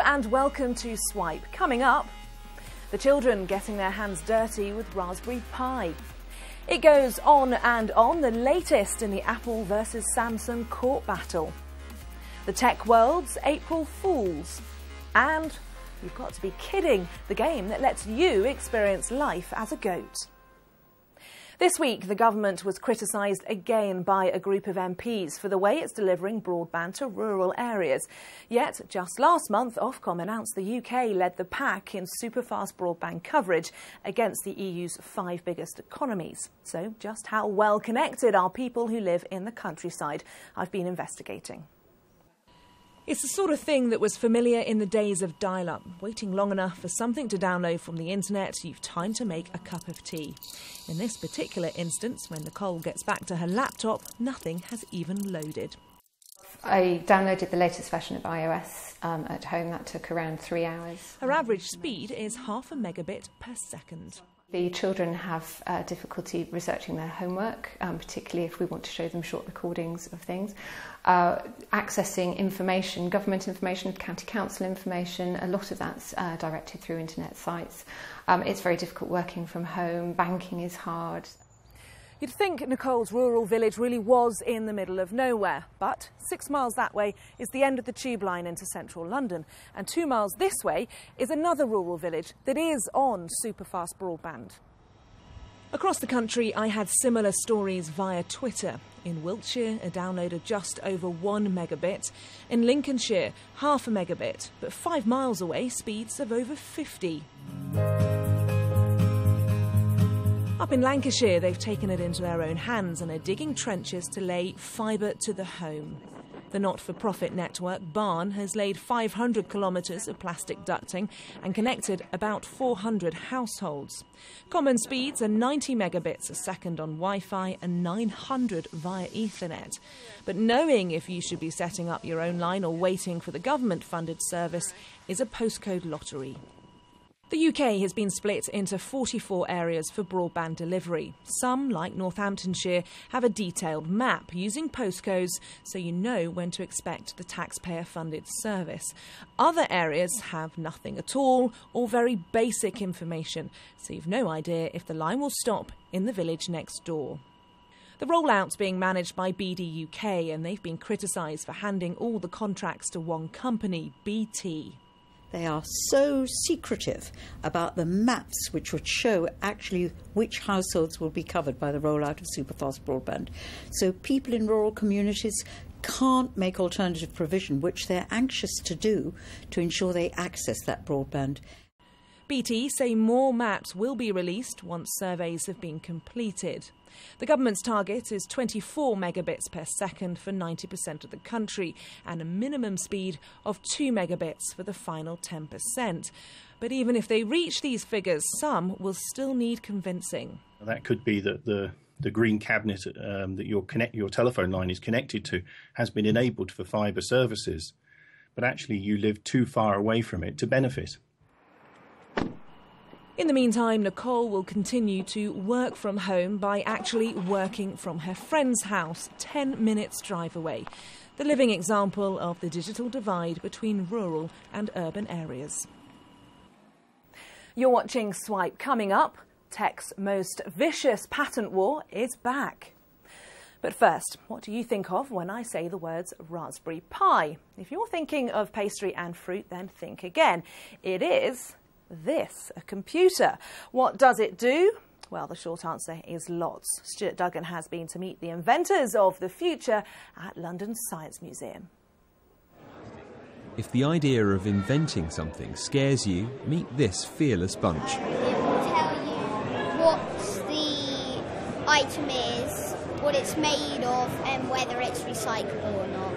and welcome to Swipe. Coming up, the children getting their hands dirty with Raspberry Pi. It goes on and on, the latest in the Apple versus Samsung court battle. The tech world's April Fools. And you've got to be kidding, the game that lets you experience life as a goat. This week, the government was criticised again by a group of MPs for the way it's delivering broadband to rural areas. Yet, just last month, Ofcom announced the UK led the pack in superfast broadband coverage against the EU's 5 biggest economies. So, just how well connected are people who live in the countryside? I've been investigating. It's the sort of thing that was familiar in the days of dial-up. Waiting long enough for something to download from the internet, you've time to make a cup of tea. In this particular instance, when Nicole gets back to her laptop, nothing has even loaded. I downloaded the latest version of iOS at home. That took around 3 hours. Her average speed is 0.5 megabit per second. The children have difficulty researching their homework, particularly if we want to show them short recordings of things. Accessing information, government information, county council information, a lot of that's directed through internet sites. It's very difficult working from home, banking is hard. You'd think Nicole's rural village really was in the middle of nowhere, but 6 miles that way is the end of the tube line into central London, and 2 miles this way is another rural village that is on superfast broadband. Across the country, I had similar stories via Twitter. In Wiltshire, a download of just over 1 megabit. In Lincolnshire, 0.5 megabit, but 5 miles away, speeds of over 50. Up in Lancashire, they've taken it into their own hands and are digging trenches to lay fibre to the home. The not-for-profit network Barn has laid 500 kilometres of plastic ducting and connected about 400 households. Common speeds are 90 megabits a second on Wi-Fi and 900 via Ethernet. But knowing if you should be setting up your own line or waiting for the government-funded service is a postcode lottery. The UK has been split into 44 areas for broadband delivery. Some, like Northamptonshire, have a detailed map using postcodes so you know when to expect the taxpayer-funded service. Other areas have nothing at all or very basic information, so you've no idea if the line will stop in the village next door. The rollout's being managed by BD UK, and they've been criticised for handing all the contracts to one company, BT. They are so secretive about the maps which would show actually which households will be covered by the rollout of superfast broadband. So people in rural communities can't make alternative provision, which they're anxious to do to ensure they access that broadband. BT say more maps will be released once surveys have been completed. The government's target is 24 megabits per second for 90% of the country and a minimum speed of 2 megabits for the final 10%. But even if they reach these figures, some will still need convincing. That could be that the green cabinet that your telephone line is connected to has been enabled for fibre services, but actually you live too far away from it to benefit. In the meantime, Nicole will continue to work from home by actually working from her friend's house, 10 minutes drive away. The living example of the digital divide between rural and urban areas. You're watching Swipe. Coming up, tech's most vicious patent war is back. But first, what do you think of when I say the words Raspberry Pi? If you're thinking of pastry and fruit, then think again. It is this, a computer. What does it do? Well, the short answer is lots. Stuart Duggan has been to meet the inventors of the future at London's Science Museum. If the idea of inventing something scares you, meet this fearless bunch. It will tell you what the item is, what it's made of, and whether it's recyclable or not.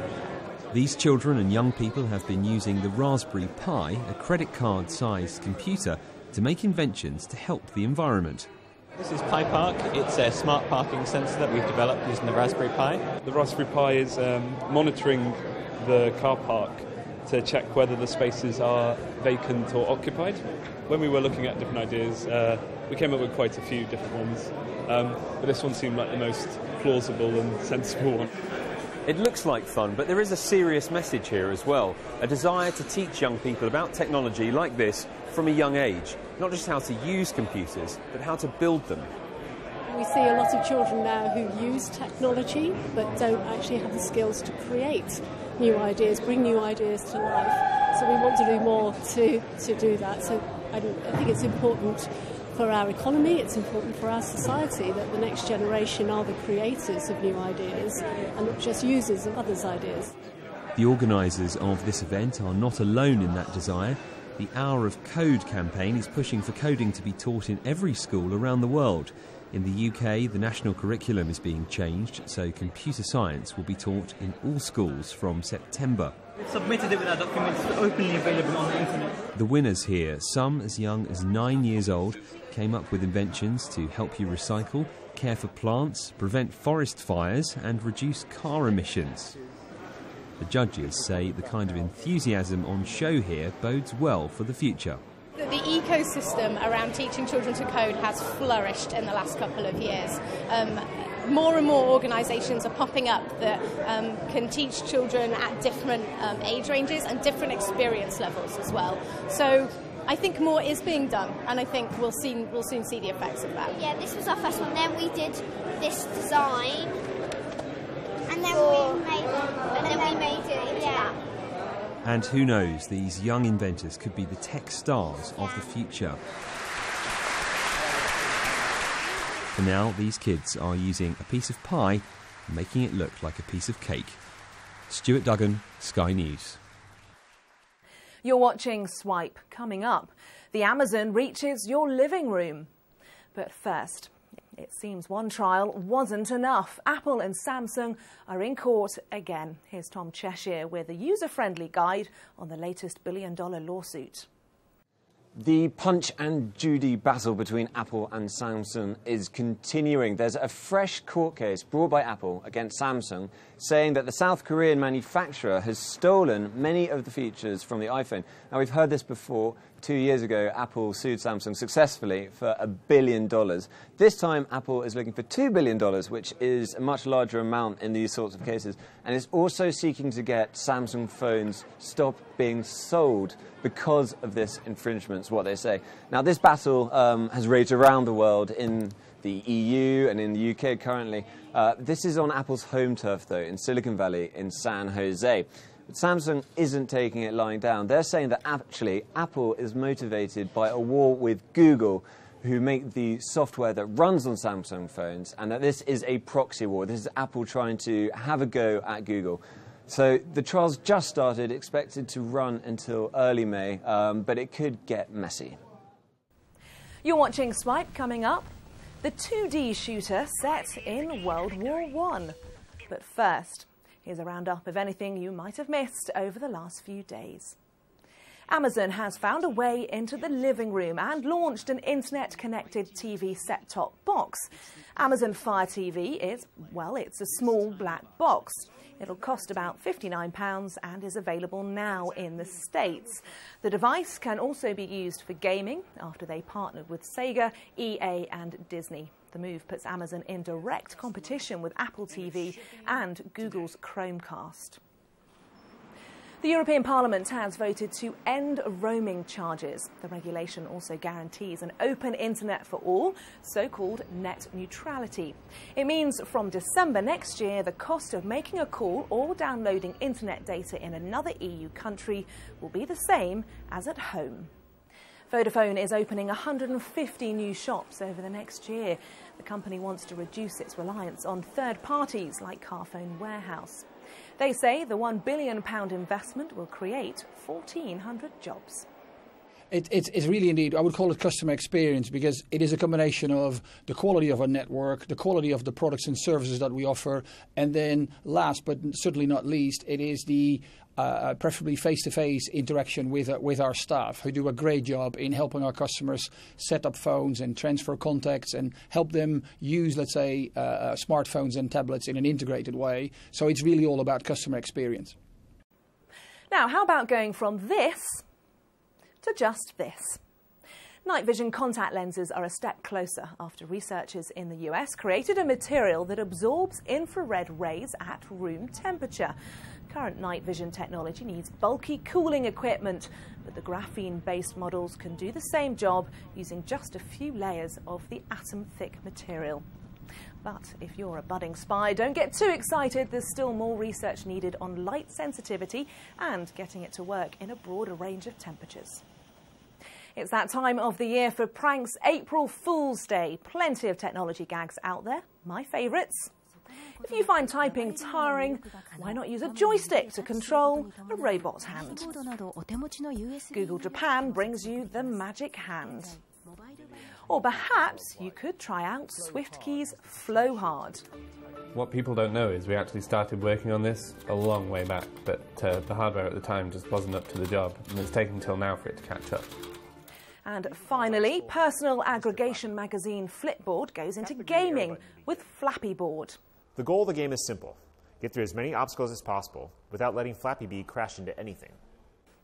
These children and young people have been using the Raspberry Pi, a credit card-sized computer, to make inventions to help the environment. This is Pi Park. It's a smart parking sensor that we've developed using the Raspberry Pi. The Raspberry Pi is monitoring the car park to check whether the spaces are vacant or occupied. When we were looking at different ideas, we came up with quite a few different ones, but this one seemed like the most plausible and sensible one. It looks like fun, but there is a serious message here as well. A desire to teach young people about technology like this from a young age. Not just how to use computers, but how to build them. We see a lot of children now who use technology, but don't actually have the skills to create new ideas, bring new ideas to life. So we want to do more to do that. So I think it's important for our economy, it's important for our society that the next generation are the creators of new ideas and not just users of others' ideas. The organisers of this event are not alone in that desire. The Hour of Code campaign is pushing for coding to be taught in every school around the world. In the UK, the national curriculum is being changed, so computer science will be taught in all schools from September. We've submitted it with our documents openly available on the internet. The winners here, some as young as 9 years old, came up with inventions to help you recycle, care for plants, prevent forest fires and reduce car emissions. The judges say the kind of enthusiasm on show here bodes well for the future. The ecosystem around teaching children to code has flourished in the last couple of years. More and more organisations are popping up that can teach children at different age ranges and different experience levels as well. So I think more is being done, and I think we'll soon see the effects of that. Yeah, this was our first one. Then we did this design, and then we made it into that. And who knows, these young inventors could be the tech stars of the future. For now, these kids are using a piece of pie, making it look like a piece of cake. Stuart Duggan, Sky News. You're watching Swipe. Coming up, the Amazon reaches your living room. But first, it seems one trial wasn't enough. Apple and Samsung are in court again. Here's Tom Cheshire with a user-friendly guide on the latest billion-dollar lawsuit. The Punch and Judy battle between Apple and Samsung is continuing. There's a fresh court case brought by Apple against Samsung saying that the South Korean manufacturer has stolen many of the features from the iPhone. Now, we've heard this before. 2 years ago, Apple sued Samsung successfully for $1 billion. This time, Apple is looking for $2 billion, which is a much larger amount in these sorts of cases, and is also seeking to get Samsung phones stop being sold because of this infringement, is what they say. Now, this battle has raged around the world in the EU and in the UK currently. This is on Apple's home turf, though, in Silicon Valley in San Jose. But Samsung isn't taking it lying down. They're saying that actually Apple is motivated by a war with Google, who make the software that runs on Samsung phones, and that this is a proxy war. This is Apple trying to have a go at Google. So the trial's just started, expected to run until early May, but it could get messy. You're watching Swipe. Coming up, the 2D shooter set in World War I. But first, here's a roundup of anything you might have missed over the last few days. Amazon has found a way into the living room and launched an internet-connected TV set-top box. Amazon Fire TV is, well, it's a small black box. It'll cost about £59 and is available now in the States. The device can also be used for gaming after they partnered with Sega, EA and Disney. The move puts Amazon in direct competition with Apple TV and Google's Chromecast. The European Parliament has voted to end roaming charges. The regulation also guarantees an open internet for all, so-called net neutrality. It means from December next year, the cost of making a call or downloading internet data in another EU country will be the same as at home. Vodafone is opening 150 new shops over the next year. The company wants to reduce its reliance on third parties like Carphone Warehouse. They say the £1 billion investment will create 1,400 jobs. It's really indeed, I would call it customer experience, because it is a combination of the quality of our network, the quality of the products and services that we offer, and then last but certainly not least, it is the preferably face-to-face interaction with our staff, who do a great job in helping our customers set up phones and transfer contacts and help them use, let's say, smartphones and tablets in an integrated way. So it's really all about customer experience. Now, how about going from this to just this? Night vision contact lenses are a step closer after researchers in the US created a material that absorbs infrared rays at room temperature. Current night vision technology needs bulky cooling equipment, but the graphene-based models can do the same job using just a few layers of the atom-thick material. But if you're a budding spy, don't get too excited. There's still more research needed on light sensitivity and getting it to work in a broader range of temperatures. It's that time of the year for pranks, April Fool's Day. Plenty of technology gags out there. My favourites. If you find typing tiring, why not use a joystick to control a robot hand? Google Japan brings you the magic hand. Or perhaps you could try out SwiftKey's Flow Hard. What people don't know is we actually started working on this a long way back, but the hardware at the time just wasn't up to the job, and it's taken until now for it to catch up. And finally, personal aggregation magazine Flipboard goes into gaming with Flappy Board. The goal of the game is simple. Get through as many obstacles as possible without letting Flappy Bee crash into anything.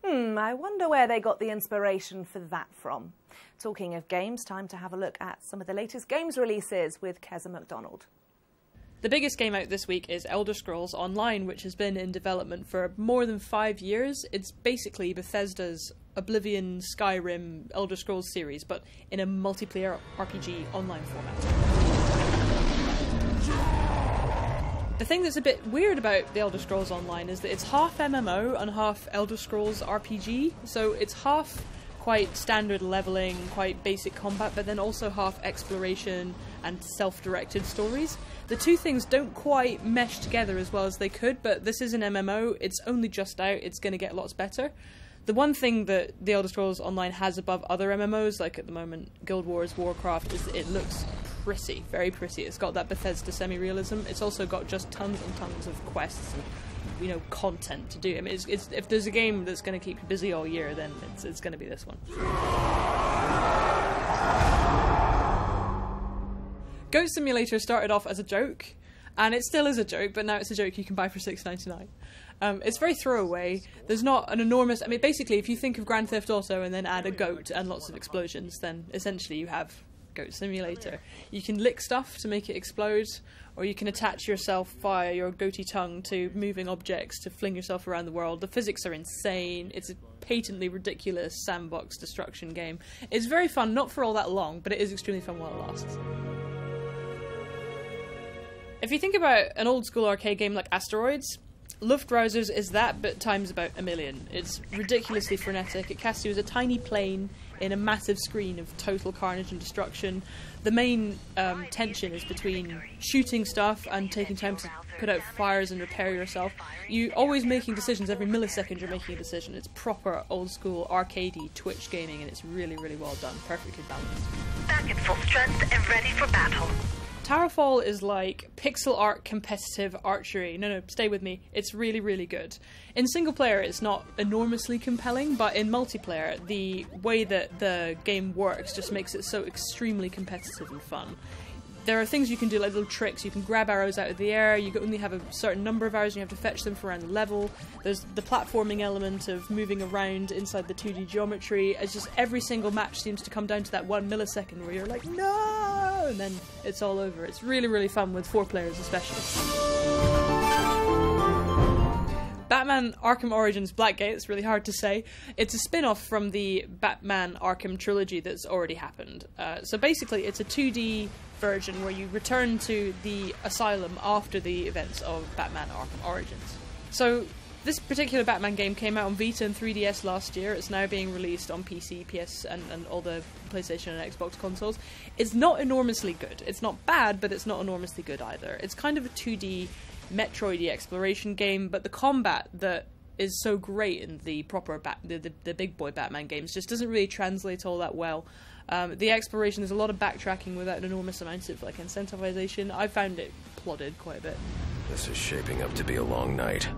I wonder where they got the inspiration for that from. Talking of games, time to have a look at some of the latest games releases with Keza MacDonald. The biggest game out this week is Elder Scrolls Online, which has been in development for more than 5 years. It's basically Bethesda's Oblivion, Skyrim, Elder Scrolls series, but in a multiplayer RPG online format. The thing that's a bit weird about the Elder Scrolls Online is that it's half MMO and half Elder Scrolls RPG, so it's half quite standard leveling, quite basic combat, but then also half exploration and self-directed stories. The two things don't quite mesh together as well as they could, but this is an MMO, it's only just out, it's going to get lots better. The one thing that the Elder Scrolls Online has above other MMOs, like at the moment Guild Wars, Warcraft, is it looks pretty, very pretty. It's got that Bethesda semi-realism. It's also got just tons and tons of quests and, you know, content to do. I mean, it's if there's a game that's going to keep you busy all year, then it's going to be this one. Goat Simulator started off as a joke, and it still is a joke, but now it's a joke you can buy for $6.99. It's very throwaway. There's not an enormous... I mean, basically, if you think of Grand Theft Auto and then add a goat and lots of explosions, then essentially you have Goat Simulator. You can lick stuff to make it explode, or you can attach yourself via your goatee tongue to moving objects to fling yourself around the world. The physics are insane. It's a patently ridiculous sandbox destruction game. It's very fun, not for all that long, but it is extremely fun while it lasts. If you think about an old school arcade game like Asteroids, Luftrausers is that, but times about a million. It's ridiculously frenetic. It casts you as a tiny plane in a massive screen of total carnage and destruction. The main tension is between shooting stuff and taking time to put out fires and repair yourself. You're always making decisions. Every millisecond you're making a decision. It's proper old school arcadey Twitch gaming, and it's really, really well done. Perfectly balanced. Back at full strength and ready for battle. Towerfall is like pixel art competitive archery. No, stay with me. It's really, really good. In single player, it's not enormously compelling, but in multiplayer, the way that the game works just makes it so extremely competitive and fun. There are things you can do, like little tricks. You can grab arrows out of the air. You can only have a certain number of arrows, and you have to fetch them for around the level. There's the platforming element of moving around inside the 2D geometry. It's just every single match seems to come down to that 1 millisecond where you're like, no! And then it's all over. It's really, really fun with 4 players especially. Batman Arkham Origins Blackgate, it's really hard to say. It's a spin-off from the Batman Arkham trilogy that's already happened. So basically it's a 2D version where you return to the asylum after the events of Batman Arkham Origins. So this particular Batman game came out on Vita and 3DS last year. It's now being released on PC, PS, and all the PlayStation and Xbox consoles. It's not enormously good. It's not bad, but it's not enormously good either. It's kind of a 2D Metroid-y exploration game, but the combat that is so great in the proper the big boy Batman games just doesn't really translate all that well. The exploration, there's a lot of backtracking without an enormous amount of like incentivization. I found it plodded quite a bit. This is shaping up to be a long night.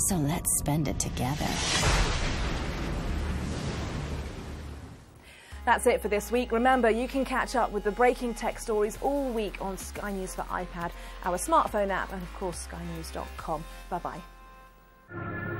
So let's spend it together. That's it for this week. Remember, you can catch up with the breaking tech stories all week on Sky News for iPad, our smartphone app, and of course skynews.com. Bye-bye.